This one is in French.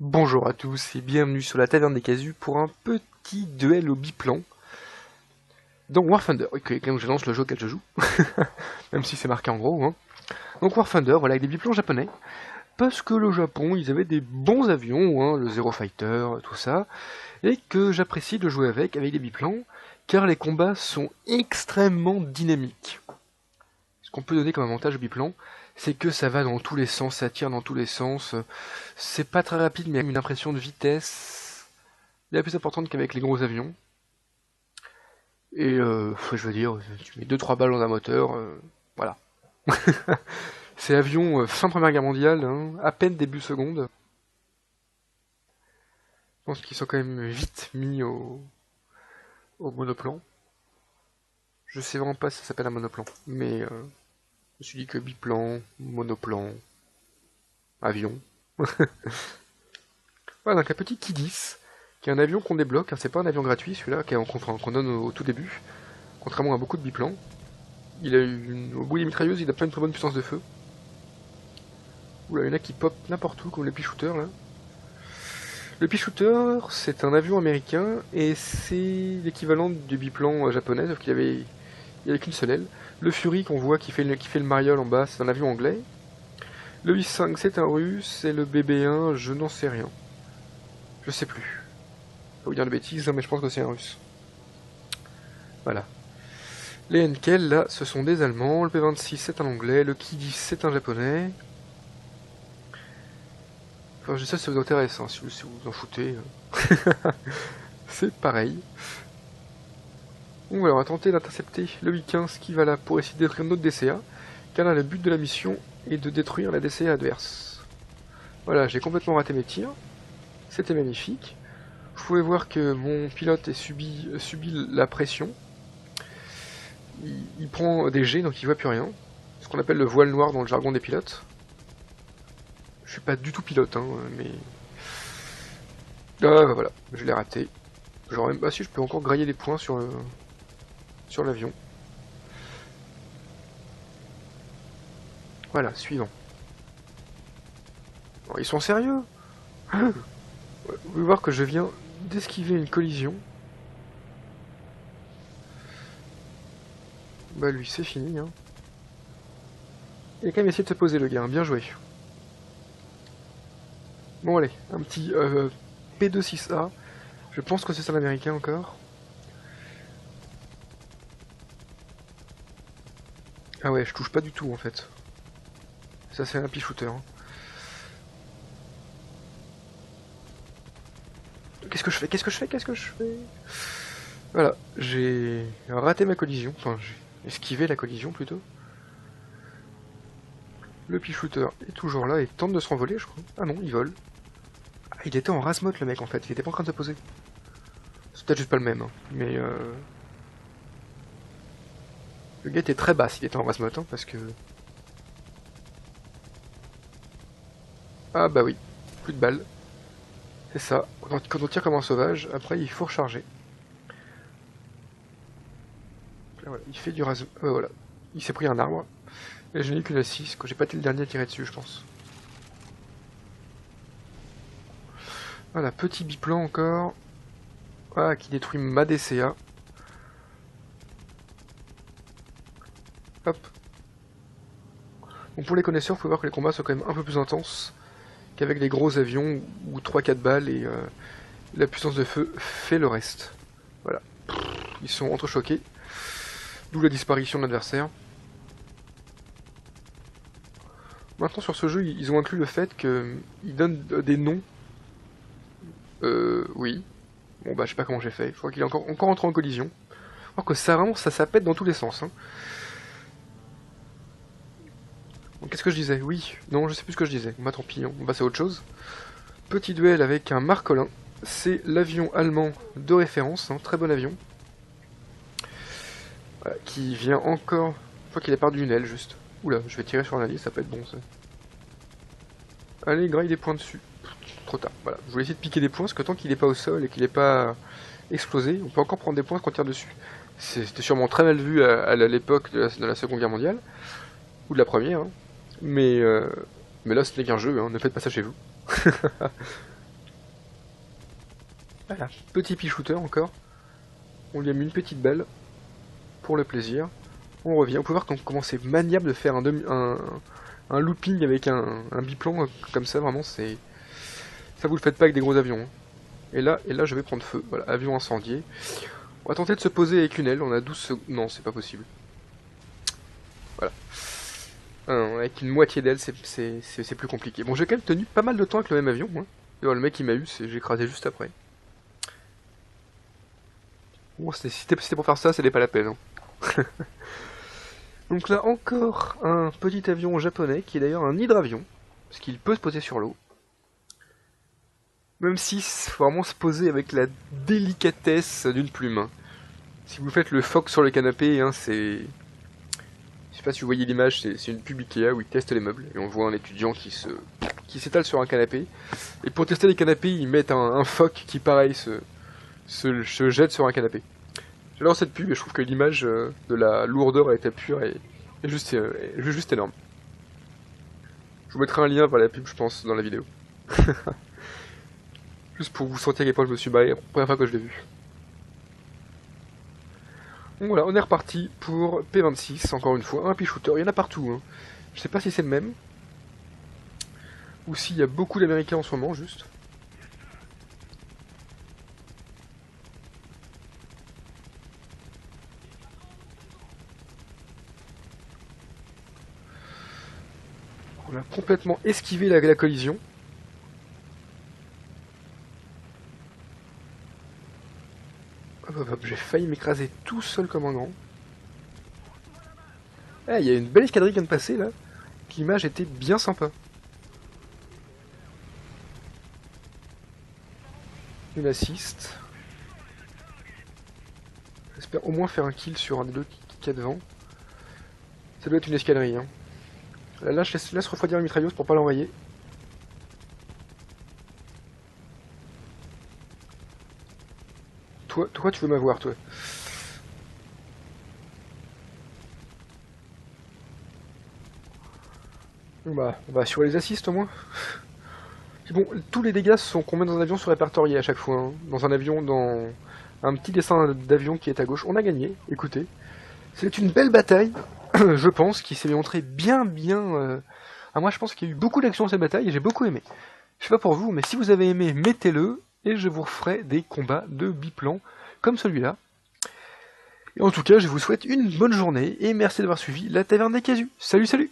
Bonjour à tous et bienvenue sur la Taverne des Casus pour un petit duel au biplan dans War Thunder. Ok, quand je lance le jeu auquel je joue, même si c'est marqué en gros. Hein. Donc War Thunder, voilà, avec des biplans japonais, parce que le Japon, ils avaient des bons avions, hein, le Zero Fighter, tout ça, et que j'apprécie de jouer avec des biplans, car les combats sont extrêmement dynamiques. Ce qu'on peut donner comme avantage au biplan, c'est que ça va dans tous les sens, ça tire dans tous les sens. C'est pas très rapide, mais il y a une impression de vitesse bien plus importante qu'avec les gros avions. Et je veux dire, tu mets 2-3 balles dans un moteur, voilà. C'est avion fin Première Guerre mondiale, hein, à peine début seconde. Je pense qu'ils sont quand même vite mis au monoplan. Je sais vraiment pas si ça s'appelle un monoplan, mais je me suis dit que biplan, monoplan, avion. Voilà, donc un petit Ki-10, qui est un avion qu'on débloque, hein, c'est pas un avion gratuit celui-là, qu'on donne au tout début, contrairement à beaucoup de biplans. Il a au bout des mitrailleuses, il a pas une très bonne puissance de feu. Oula, il y en a qui pop n'importe où, comme le Pea-Shooter là. Le Pea-Shooter, c'est un avion américain, et c'est l'équivalent du biplan japonais, sauf qu'il avait qu'une seule aile. Le Fury qu'on voit qui fait le mariole en bas, c'est un avion anglais. Le 8-5 c'est un russe, et le BB-1, je n'en sais rien. Je sais plus. Pas vous dire de bêtises, mais je pense que c'est un russe. Voilà. Les Henkel, là, ce sont des Allemands. Le P-26, c'est un Anglais. Le Ki-10, c'est un Japonais. Enfin, je sais si ça vous intéresse, hein, si vous en foutez. C'est pareil. Donc voilà, on va tenter d'intercepter le 8-15 qui va là pour essayer de détruire notre DCA. Car là, le but de la mission est de détruire la DCA adverse. Voilà, j'ai complètement raté mes tirs. C'était magnifique. Vous pouvez voir que mon pilote a subi la pression. Il prend des jets, donc il voit plus rien. Ce qu'on appelle le voile noir dans le jargon des pilotes. Je suis pas du tout pilote, hein, mais... Ah bah voilà, je l'ai raté. Genre même... Ah si, je peux encore grailler des points sur l'avion. Voilà, suivant. Alors, ils sont sérieux. Vous pouvez voir que je viens d'esquiver une collision. Bah lui, c'est fini, hein. Il a quand même essayé de se poser le gars, hein. Bien joué. Bon allez, un petit P26A. Je pense que c'est ça l'américain encore. Ah ouais, je touche pas du tout en fait. Ça c'est un Pea-Shooter. Hein. Qu'est-ce que je fais? Voilà, j'ai raté ma collision. Enfin, j'ai esquivé la collision plutôt. Le Pea-Shooter est toujours là et tente de se renvoler, je crois. Ah non, il vole. Ah, il était en race-mode le mec en fait, il était pas en train de se poser. C'est peut-être juste pas le même, hein. Mais le gars était très bas s'il était en race-mode, hein, parce que... Ah bah oui, plus de balles. C'est ça, quand on tire comme un sauvage, après il faut recharger. Là, voilà, il fait du race... voilà, il s'est pris un arbre. Et je n'ai eu que la 6, que j'ai pas été le dernier à tirer dessus, je pense. Voilà, petit biplan encore. Ah, qui détruit ma DCA. Hop. Bon, pour les connaisseurs, il faut voir que les combats sont quand même un peu plus intenses qu'avec les gros avions où 3-4 balles et la puissance de feu fait le reste. Voilà. Ils sont entrechoqués. D'où la disparition de l'adversaire. Maintenant, sur ce jeu, ils ont inclus le fait qu'ils donnent des noms. Oui. Bon, bah, je sais pas comment j'ai fait. Je crois qu'il est encore entré en collision. Alors que ça, vraiment, ça pète dans tous les sens. Hein. Qu'est-ce que je disais? Oui. Non, je sais plus ce que je disais. Bah, tant pis, on passe à autre chose. Petit duel avec un Marcolin. C'est l'avion allemand de référence. Hein, très bon avion. Voilà, qui vient encore... Je crois qu'il a perdu une aile, juste. Oula, je vais tirer sur un allié, ça peut être bon, ça. Allez, graille des points dessus. Trop tard, voilà. Je voulais essayer de piquer des points, parce que tant qu'il n'est pas au sol et qu'il n'est pas explosé, on peut encore prendre des points quand on tire dessus. C'était sûrement très mal vu à l'époque de la Seconde Guerre mondiale, ou de la Première, hein. Mais là, ce n'est qu'un jeu, hein. Ne faites pas ça chez vous. Voilà, petit pichouteur encore. On lui a mis une petite balle, pour le plaisir. On revient, on peut voir comment c'est maniable de faire un looping avec un biplan comme ça, vraiment c'est... Ça vous le faites pas avec des gros avions. Hein. Et là je vais prendre feu, voilà, avion incendié. On va tenter de se poser avec une aile, on a 12 secondes... Non, c'est pas possible. Voilà. Avec une moitié d'aile, c'est plus compliqué. Bon, j'ai quand même tenu pas mal de temps avec le même avion. Hein. Et alors, le mec il m'a eu, j'ai écrasé juste après. Bon, si c'était pour faire ça, c'était pas la peine. Hein. Donc là, encore un petit avion japonais, qui est d'ailleurs un hydravion, parce qu'il peut se poser sur l'eau. Même si faut vraiment se poser avec la délicatesse d'une plume. Hein. Si vous faites le phoque sur le canapé, hein, c'est... Je sais pas si vous voyez l'image, c'est une pub Ikea où ils testent les meubles, et on voit un étudiant qui s'étale sur un canapé. Et pour tester les canapés, ils mettent un phoque qui, pareil, se jette sur un canapé. J'adore cette pub et je trouve que l'image de la lourdeur à l'état pur est juste énorme. Je vous mettrai un lien vers la pub, je pense, dans la vidéo. Juste pour vous sentir à quel point je me suis barré la première fois que je l'ai vu. Donc voilà, on est reparti pour P26, encore une fois, un pea-shooter, il y en a partout. Hein. Je sais pas si c'est le même, ou s'il y a beaucoup d'Américains en ce moment, juste. On a complètement esquivé la collision. Hop, hop, hop, j'ai failli m'écraser tout seul comme un grand. Ah, il y a une belle escadrille qui vient de passer là. L'image était bien sympa. Une assist. J'espère au moins faire un kill sur un des deux qui est devant. Ça doit être une escadrille. Hein. Là, je laisse refroidir la mitrailleuse pour pas l'envoyer. Toi, tu veux m'avoir, toi. Bah, on va assurer les assists au moins. Bon, tous les dégâts sont combien dans un avion sont répertoriés à chaque fois. Hein. Dans un avion, dans un petit dessin d'avion qui est à gauche. On a gagné, écoutez. C'est une belle bataille, je pense, qui s'est montrée bien... Ah, moi, je pense qu'il y a eu beaucoup d'action dans cette bataille et j'ai beaucoup aimé. Je sais pas pour vous, mais si vous avez aimé, mettez-le et je vous referai des combats de biplan comme celui-là. Et en tout cas, je vous souhaite une bonne journée et merci d'avoir suivi la Taverne des Casus. Salut, salut!